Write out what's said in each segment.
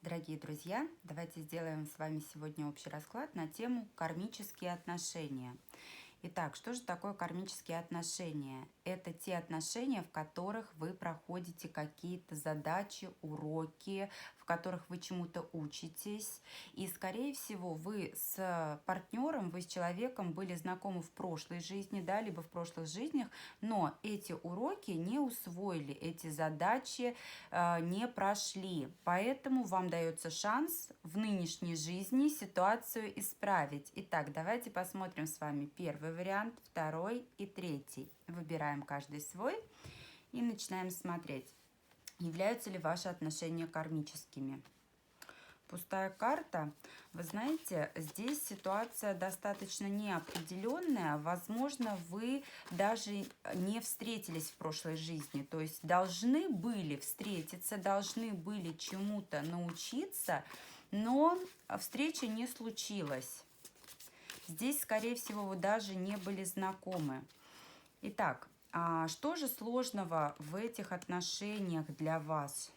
Дорогие друзья, давайте сделаем с вами сегодня общий расклад на тему кармические отношения. Итак, что же такое кармические отношения? Это те отношения, в которых вы проходите какие-то задачи, уроки, в которых вы чему-то учитесь. И, скорее всего, вы с партнером, вы с человеком были знакомы в прошлой жизни, да, либо в прошлых жизнях, но эти уроки не усвоили, эти задачи не прошли. Поэтому вам дается шанс в нынешней жизни ситуацию исправить. Итак, давайте посмотрим с вами первый вариант, второй и третий. Выбираем каждый свой и начинаем смотреть, являются ли ваши отношения кармическими. Пустая карта. Вы знаете, здесь ситуация достаточно неопределенная. Возможно, вы даже не встретились в прошлой жизни. То есть должны были встретиться, должны были чему-то научиться, но встреча не случилась. Здесь, скорее всего, вы даже не были знакомы. Итак, а что же сложного в этих отношениях для вас?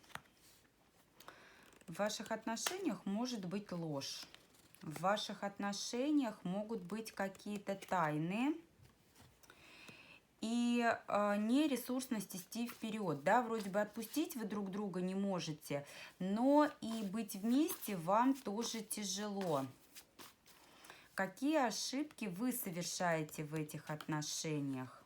В ваших отношениях может быть ложь. В ваших отношениях могут быть какие-то тайны и нересурсность идти вперед. Да, вроде бы отпустить вы друг друга не можете, но и быть вместе вам тоже тяжело. Какие ошибки вы совершаете в этих отношениях?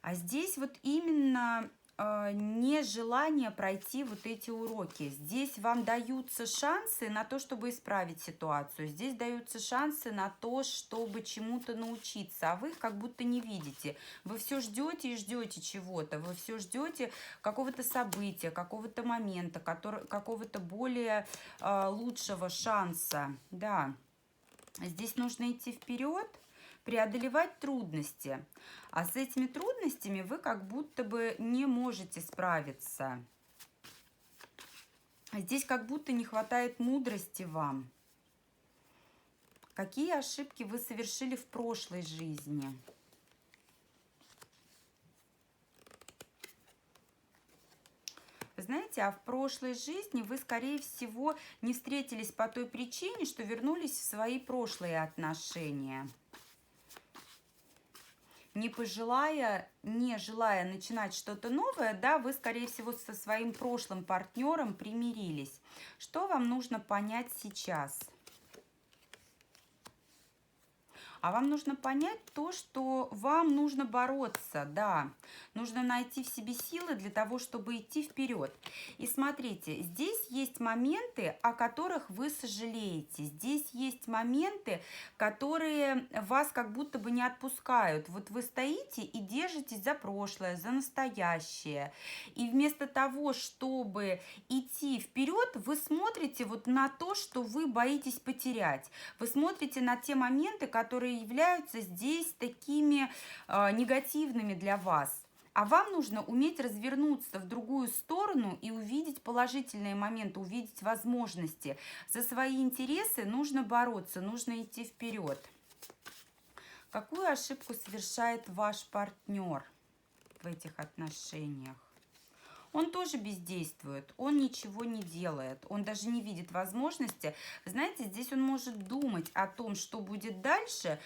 А здесь вот именно нежелание пройти вот эти уроки. Здесь вам даются шансы на то, чтобы исправить ситуацию. Здесь даются шансы на то, чтобы чему-то научиться. А вы их как будто не видите. Вы все ждете и ждете чего-то. Вы все ждете какого-то события, какого-то момента, какого-то более лучшего шанса. Да. Здесь нужно идти вперед, преодолевать трудности. А с этими трудностями вы как будто бы не можете справиться. Здесь как будто не хватает мудрости вам. Какие ошибки вы совершили в прошлой жизни? Знаете, а в прошлой жизни вы, скорее всего, не встретились по той причине, что вернулись в свои прошлые отношения. Не желая начинать что-то новое, да, вы, скорее всего, со своим прошлым партнером примирились. Что вам нужно понять сейчас? А вам нужно понять то, что вам нужно бороться, да. Нужно найти в себе силы для того, чтобы идти вперед. И смотрите, здесь есть моменты, о которых вы сожалеете. Здесь есть моменты, которые вас как будто бы не отпускают. Вот вы стоите и держитесь за прошлое, за настоящее. И вместо того, чтобы идти вперед, вы смотрите вот на то, что вы боитесь потерять. Вы смотрите на те моменты, которые являются здесь такими негативными для вас. А вам нужно уметь развернуться в другую сторону и увидеть положительные моменты, увидеть возможности. За свои интересы нужно бороться, нужно идти вперед. Какую ошибку совершает ваш партнер в этих отношениях? Он тоже бездействует, он ничего не делает, он даже не видит возможности. Знаете, здесь он может думать о том, что будет дальше,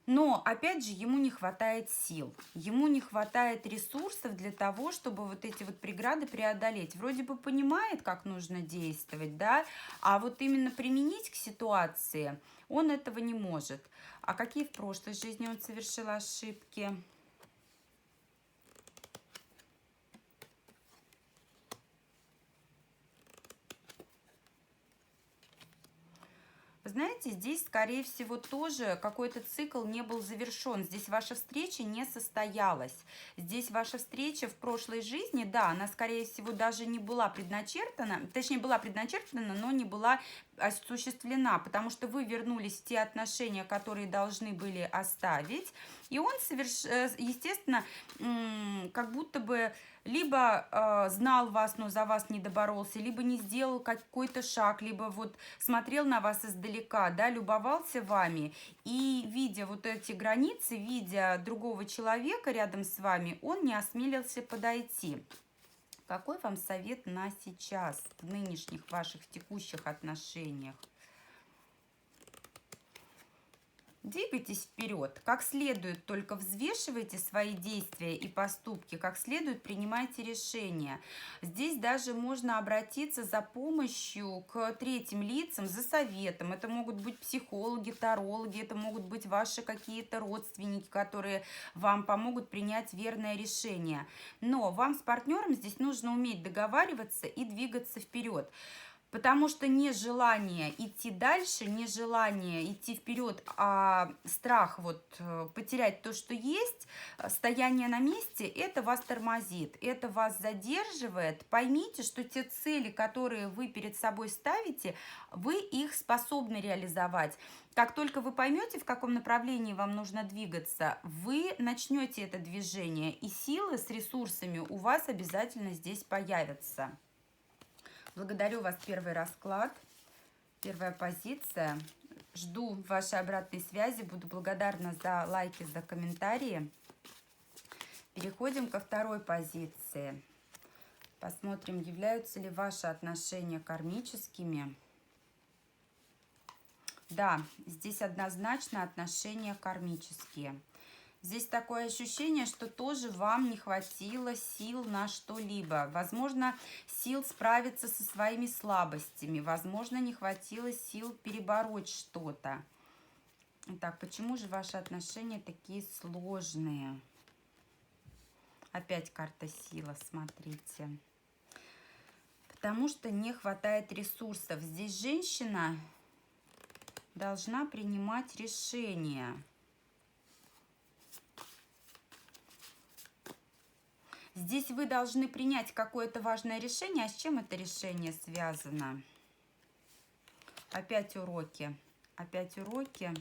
но, опять же, ему не хватает сил, ему не хватает ресурсов для того, чтобы вот эти вот преграды преодолеть. Вроде бы понимает, как нужно действовать, да, а вот именно применить к ситуации он этого не может. А какие в прошлой жизни он совершил ошибки? Знаете, здесь, скорее всего, тоже какой-то цикл не был завершен. Здесь ваша встреча не состоялась. Здесь ваша встреча в прошлой жизни, да, она, скорее всего, даже не была предначертана, точнее, была предначертана, но не была осуществлена, потому что вы вернулись в те отношения, которые должны были оставить, и он, естественно, как будто бы либо знал вас, но за вас не доборолся, либо не сделал какой-то шаг, либо вот смотрел на вас издалека, себя, да, любовался вами, и видя вот эти границы, видя другого человека рядом с вами, он не осмелился подойти. Какой вам совет на сейчас, в нынешних ваших текущих отношениях? Двигайтесь вперед, как следует, только взвешивайте свои действия и поступки, как следует принимайте решения. Здесь даже можно обратиться за помощью к третьим лицам, за советом. Это могут быть психологи, тарологи, это могут быть ваши какие-то родственники, которые вам помогут принять верное решение. Но вам с партнером здесь нужно уметь договариваться и двигаться вперед. Потому что нежелание идти дальше, нежелание идти вперед, а страх потерять то, что есть, стояние на месте, это вас тормозит, это вас задерживает. Поймите, что те цели, которые вы перед собой ставите, вы их способны реализовать. Как только вы поймете, в каком направлении вам нужно двигаться, вы начнете это движение, и силы с ресурсами у вас обязательно здесь появятся. Благодарю вас, первый расклад, первая позиция. Жду вашей обратной связи, буду благодарна за лайки, за комментарии. Переходим ко второй позиции. Посмотрим, являются ли ваши отношения кармическими. Да, здесь однозначно отношения кармические. Здесь такое ощущение, что тоже вам не хватило сил на что-либо. Возможно, сил справиться со своими слабостями. Возможно, не хватило сил перебороть что-то. Итак, почему же ваши отношения такие сложные? Опять карта сила, смотрите. Потому что не хватает ресурсов. Здесь женщина должна принимать решения. Здесь вы должны принять какое-то важное решение. А с чем это решение связано? Опять уроки. Опять уроки.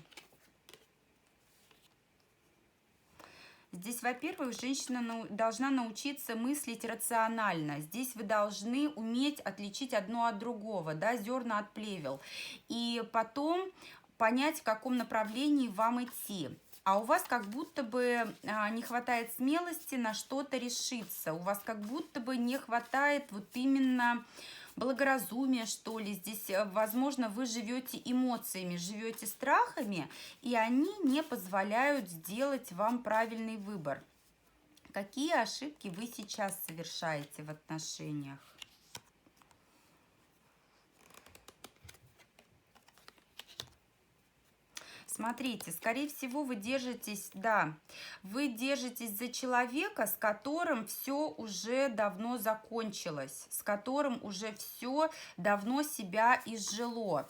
Здесь, во-первых, женщина должна научиться мыслить рационально. Здесь вы должны уметь отличить одно от другого, да, зерна от плевел. И потом понять, в каком направлении вам идти. А у вас как будто бы не хватает смелости на что-то решиться. У вас как будто бы не хватает вот именно благоразумия, что ли. Здесь, возможно, вы живете эмоциями, живете страхами, и они не позволяют сделать вам правильный выбор. Какие ошибки вы сейчас совершаете в отношениях? Смотрите, скорее всего, вы держитесь, да, вы держитесь за человека, с которым все уже давно закончилось, с которым уже все давно себя изжило.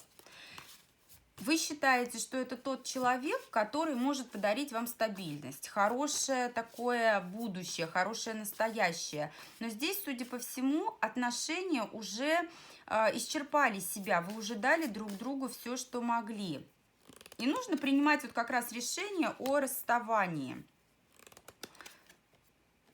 Вы считаете, что это тот человек, который может подарить вам стабильность, хорошее такое будущее, хорошее настоящее. Но здесь, судя по всему, отношения уже исчерпали себя, вы уже дали друг другу все, что могли. И нужно принимать вот как раз решение о расставании.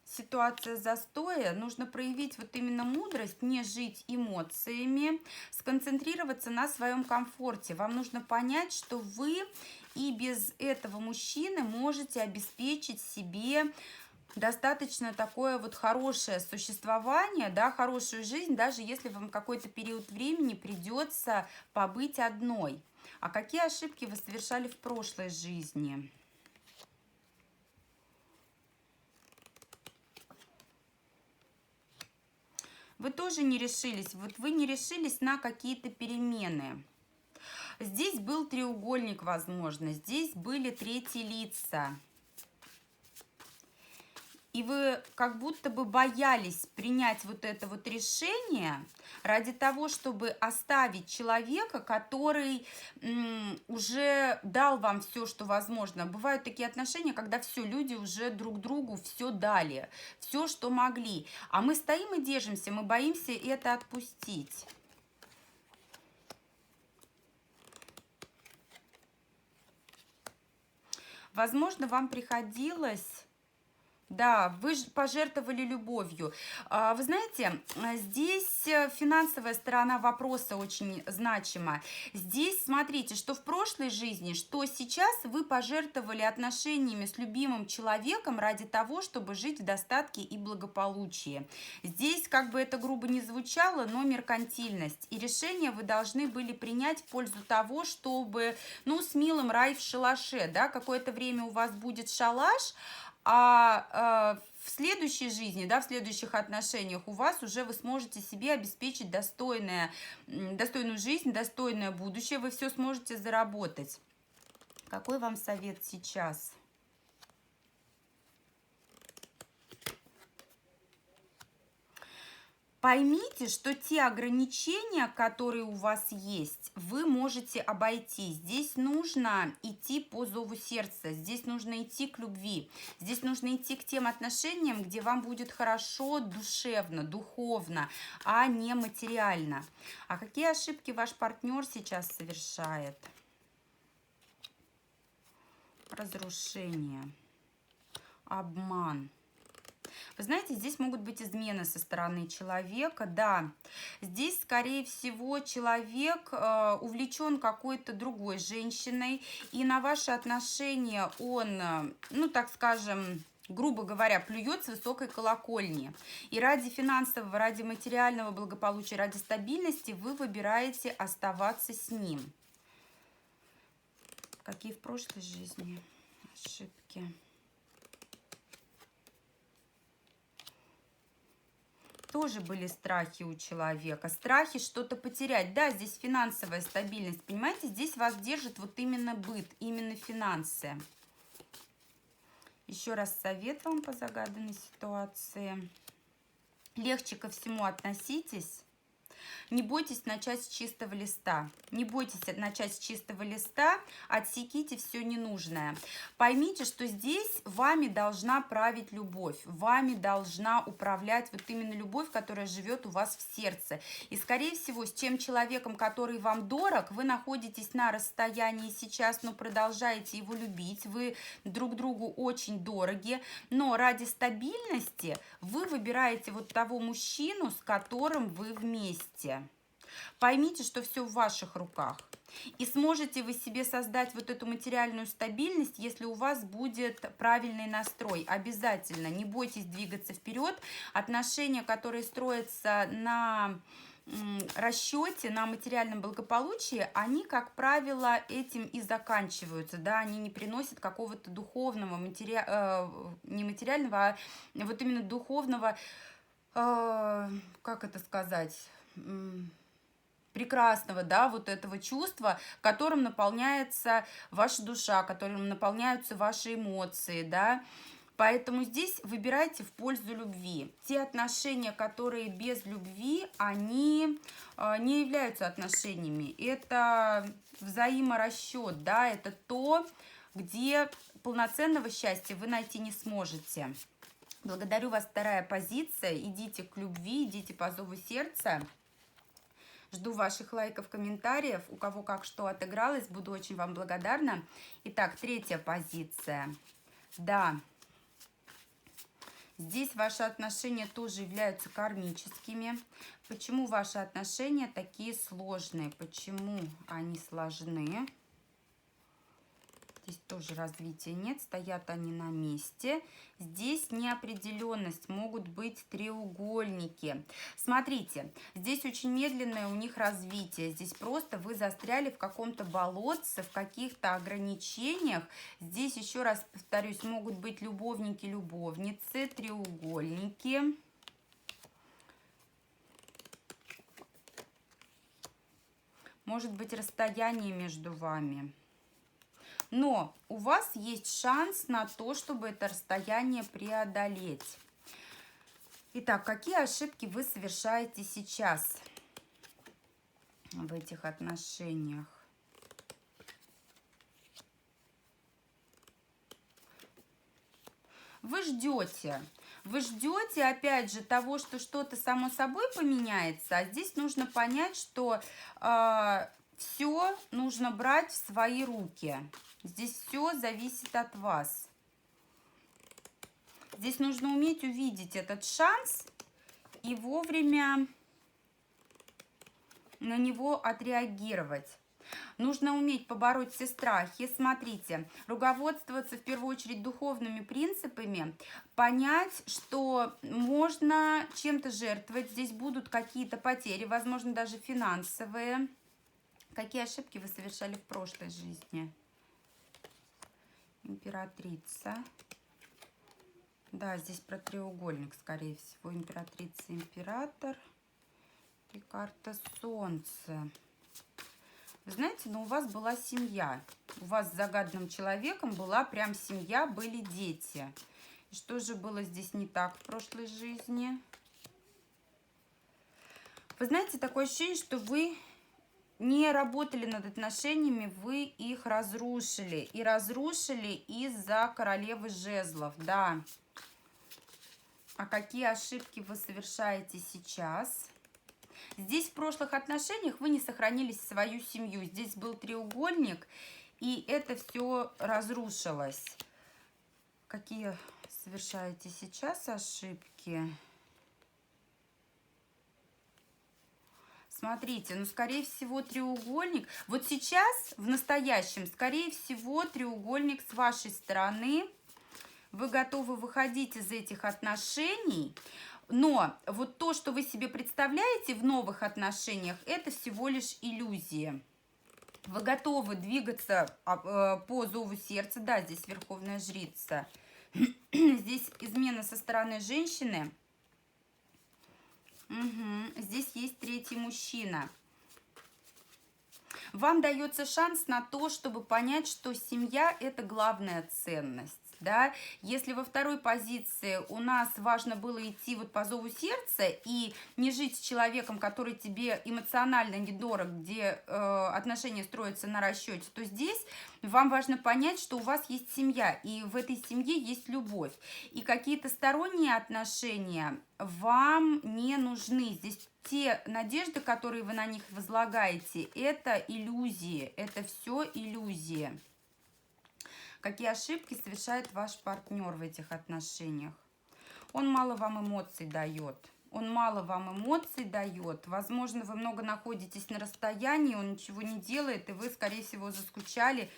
Ситуация застоя. Нужно проявить вот именно мудрость, не жить эмоциями, сконцентрироваться на своем комфорте. Вам нужно понять, что вы и без этого мужчины можете обеспечить себе достаточно такое вот хорошее существование, да, хорошую жизнь, даже если вам какой-то период времени придется побыть одной. А какие ошибки вы совершали в прошлой жизни? Вы тоже не решились. Вот вы не решились на какие-то перемены. Здесь был треугольник, возможно. Здесь были третьи лица. И вы как будто бы боялись принять вот это вот решение ради того, чтобы оставить человека, который уже дал вам все, что возможно. Бывают такие отношения, когда все, люди уже друг другу все дали, все, что могли. А мы стоим и держимся, мы боимся это отпустить. Возможно, вам приходилось Да, вы пожертвовали любовью. Вы знаете, здесь финансовая сторона вопроса очень значима. Здесь смотрите, что в прошлой жизни, что сейчас вы пожертвовали отношениями с любимым человеком ради того, чтобы жить в достатке и благополучии. Здесь, как бы это грубо не звучало, но меркантильность. И решение вы должны были принять в пользу того, чтобы, ну, с милым рай в шалаше, да, какое-то время у вас будет шалаш, в следующей жизни, да, в следующих отношениях у вас уже вы сможете себе обеспечить достойную жизнь, достойное будущее, вы все сможете заработать. Какой вам совет сейчас? Поймите, что те ограничения, которые у вас есть, вы можете обойти. Здесь нужно идти по зову сердца, здесь нужно идти к любви, здесь нужно идти к тем отношениям, где вам будет хорошо душевно, духовно, а не материально. А какие ошибки ваш партнер сейчас совершает? Разрушение, обман. Вы знаете, здесь могут быть измены со стороны человека, да. Здесь, скорее всего, человек увлечен какой-то другой женщиной, и на ваши отношения он, ну, так скажем, грубо говоря, плюет с высокой колокольни. И ради финансового, ради материального благополучия, ради стабильности вы выбираете оставаться с ним. Какие в прошлой жизни ошибки? Тоже были страхи у человека, страхи что-то потерять. Да, здесь финансовая стабильность, понимаете, здесь вас держит вот именно быт, именно финансы. Еще раз совет вам по загаданной ситуации. Легче ко всему относитесь. Не бойтесь начать с чистого листа. Не бойтесь начать с чистого листа, отсеките все ненужное. Поймите, что здесь вами должна править любовь, вами должна управлять вот именно любовь, которая живет у вас в сердце. И, скорее всего, с тем человеком, который вам дорог, вы находитесь на расстоянии сейчас, но продолжаете его любить, вы друг другу очень дороги, но ради стабильности вы выбираете вот того мужчину, с которым вы вместе. Поймите, что все в ваших руках. И сможете вы себе создать вот эту материальную стабильность, если у вас будет правильный настрой. Обязательно не бойтесь двигаться вперед. Отношения, которые строятся на расчете, на материальном благополучии, они, как правило, этим и заканчиваются. Да? Они не приносят какого-то духовного, не материального, а вот именно духовного, как это сказать, прекрасного, да, вот этого чувства, которым наполняется ваша душа, которым наполняются ваши эмоции, да. Поэтому здесь выбирайте в пользу любви. Те отношения, которые без любви, они не являются отношениями. Это взаиморасчет, да, это то, где полноценного счастья вы найти не сможете. Благодарю вас, вторая позиция. Идите к любви, идите по зову сердца. Жду ваших лайков, комментариев. У кого как что отыгралось, буду очень вам благодарна. Итак, третья позиция. Да, здесь ваши отношения тоже являются кармическими. Почему ваши отношения такие сложные? Почему они сложны? Здесь тоже развития нет, стоят они на месте. Здесь неопределенность, могут быть треугольники. Смотрите, здесь очень медленное у них развитие. Здесь просто вы застряли в каком-то болотце, в каких-то ограничениях. Здесь, еще раз повторюсь, могут быть любовники, любовницы, треугольники. Может быть расстояние между вами. Но у вас есть шанс на то, чтобы это расстояние преодолеть. Итак, какие ошибки вы совершаете сейчас в этих отношениях? Вы ждете. Вы ждете, опять же, того, что что-то само собой поменяется. А здесь нужно понять, что все нужно брать в свои руки. Здесь все зависит от вас. Здесь нужно уметь увидеть этот шанс и вовремя на него отреагировать. Нужно уметь побороть все страхи. Смотрите, руководствоваться в первую очередь духовными принципами, понять, что можно чем-то жертвовать. Здесь будут какие-то потери, возможно, даже финансовые. Какие ошибки вы совершали в прошлой жизни? Императрица. Да, здесь про треугольник, скорее всего. Императрица, император и карта Солнца. Вы знаете, но у вас была семья. У вас с загаданным человеком была прям семья, были дети. И что же было здесь не так в прошлой жизни? Вы знаете, такое ощущение, что вы не работали над отношениями, вы их разрушили. И разрушили из-за королевы жезлов, да. А какие ошибки вы совершаете сейчас? Здесь в прошлых отношениях вы не сохранили свою семью. Здесь был треугольник, и это все разрушилось. Какие совершаете сейчас ошибки? Смотрите, ну, скорее всего, треугольник. Вот сейчас, в настоящем, скорее всего, треугольник с вашей стороны. Вы готовы выходить из этих отношений. Но вот то, что вы себе представляете в новых отношениях, это всего лишь иллюзия. Вы готовы двигаться по зову сердца. Да, здесь Верховная Жрица. Здесь измена со стороны женщины. Угу. Здесь есть третий мужчина. Вам дается шанс на то, чтобы понять, что семья – это главная ценность. Да? Если во второй позиции у нас важно было идти вот по зову сердца и не жить с человеком, который тебе эмоционально недорог, где отношения строятся на расчете, то здесь вам важно понять, что у вас есть семья, и в этой семье есть любовь. И какие-то сторонние отношения вам не нужны. Здесь те надежды, которые вы на них возлагаете, это иллюзии, это все иллюзии. Какие ошибки совершает ваш партнер в этих отношениях? Он мало вам эмоций дает. Он мало вам эмоций дает. Возможно, вы много находитесь на расстоянии, он ничего не делает, и вы, скорее всего, заскучали,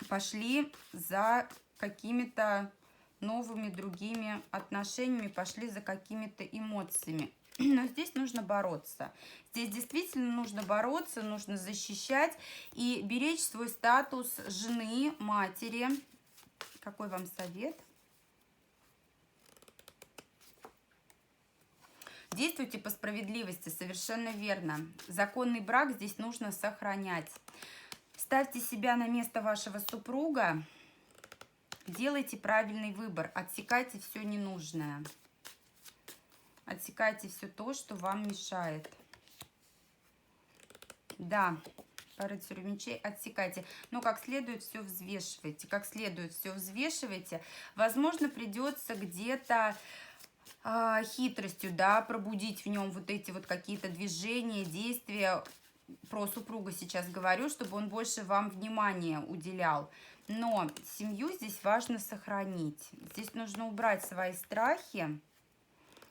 пошли за какими-то новыми другими отношениями, пошли за какими-то эмоциями. Но здесь нужно бороться. Здесь действительно нужно бороться, нужно защищать и беречь свой статус жены, матери. Какой вам совет? Действуйте по справедливости, совершенно верно. Законный брак здесь нужно сохранять. Ставьте себя на место вашего супруга. Делайте правильный выбор. Отсекайте все ненужное. Отсекайте все то, что вам мешает. Да, по рыцарю мечей отсекайте. Но как следует все взвешивайте. Как следует все взвешивайте. Возможно, придется где-то хитростью, да, пробудить в нем вот эти вот какие-то движения, действия. Про супруга сейчас говорю, чтобы он больше вам внимания уделял. Но семью здесь важно сохранить. Здесь нужно убрать свои страхи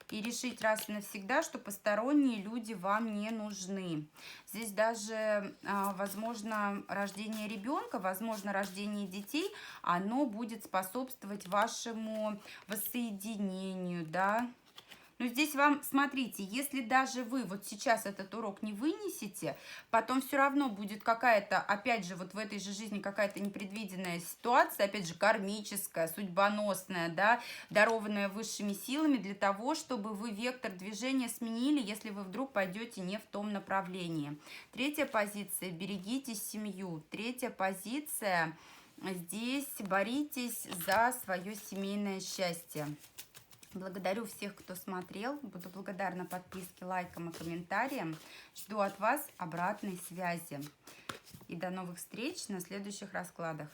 и решить раз и навсегда, что посторонние люди вам не нужны. Здесь даже, возможно, рождение ребенка, возможно, рождение детей, оно будет способствовать вашему воссоединению, да. Но здесь вам, смотрите, если даже вы вот сейчас этот урок не вынесете, потом все равно будет какая-то, опять же, вот в этой же жизни какая-то непредвиденная ситуация, опять же, кармическая, судьбоносная, да, дарованная высшими силами для того, чтобы вы вектор движения сменили, если вы вдруг пойдете не в том направлении. Третья позиция – берегите семью. Третья позиция – здесь боритесь за свое семейное счастье. Благодарю всех, кто смотрел. Буду благодарна подписке, лайкам и комментариям. Жду от вас обратной связи. И до новых встреч на следующих раскладах.